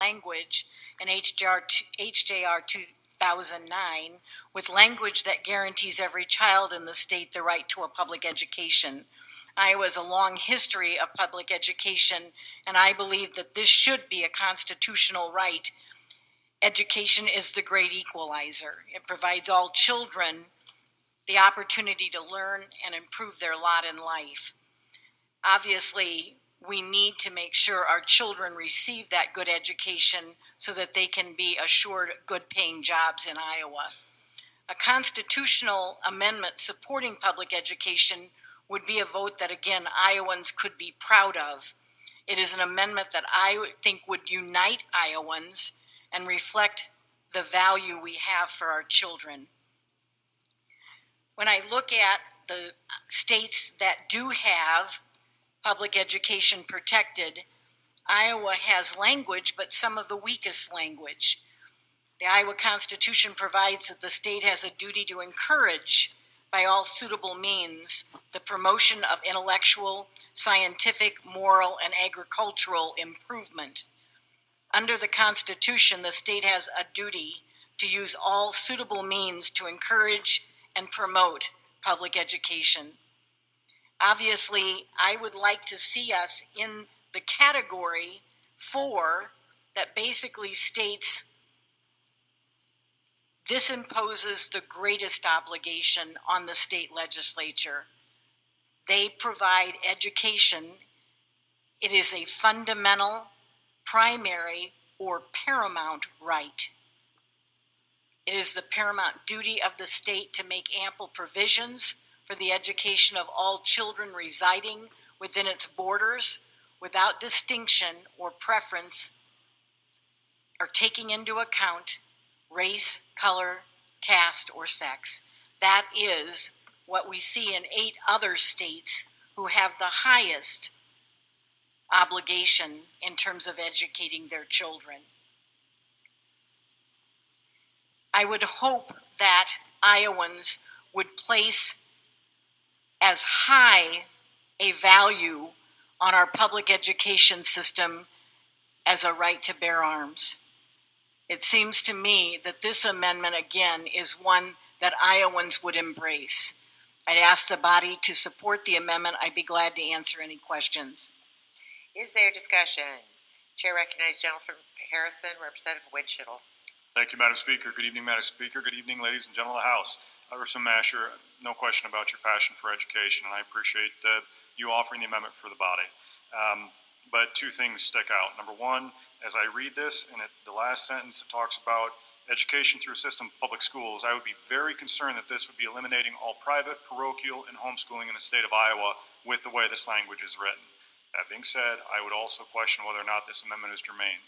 language in HJR 2009 with language that guarantees every child in the state the right to a public education. Iowa has a long history of public education, and I believe that this should be a constitutional right. Education is the great equalizer. It provides all children the opportunity to learn and improve their lot in life. Obviously, we need to make sure our children receive that good education so that they can be assured good paying jobs in Iowa. A constitutional amendment supporting public education would be a vote that, again, Iowans could be proud of. It is an amendment that I think would unite Iowans and reflect the value we have for our children. When I look at the states that do have public education protected, Iowa has language, but some of the weakest language. The Iowa Constitution provides that the state has a duty to encourage, by all suitable means, the promotion of intellectual, scientific, moral, and agricultural improvement. Under the Constitution, the state has a duty to use all suitable means to encourage and promote public education. Obviously, I would like to see us in the category 4 that basically states this imposes the greatest obligation on the state legislature. They provide education. It is a fundamental, primary, or paramount right. It is the paramount duty of the state to make ample provisions for the education of all children residing within its borders without distinction or preference or taking into account race, color, caste, or sex. That is what we see in 8 other states who have the highest obligation in terms of educating their children. I would hope that Iowans would place as high a value on our public education system as a right to bear arms. It seems to me that this amendment, again, is one that Iowans would embrace. I'd ask the body to support the amendment. I'd be glad to answer any questions. Is there discussion? Chair recognizes Gentleman from Harrison, Representative Windschitl. Thank you, Madam Speaker. Good evening, Madam Speaker. Good evening, ladies and gentlemen of the House. Representative Mascher, no question about your passion for education, and I appreciate you offering the amendment for the body. But 2 things stick out. Number 1, as I read this, and the last sentence it talks about education through a system of public schools, I would be very concerned that this would be eliminating all private, parochial, and homeschooling in the state of Iowa with the way this language is written. That being said, I would also question whether or not this amendment is germane.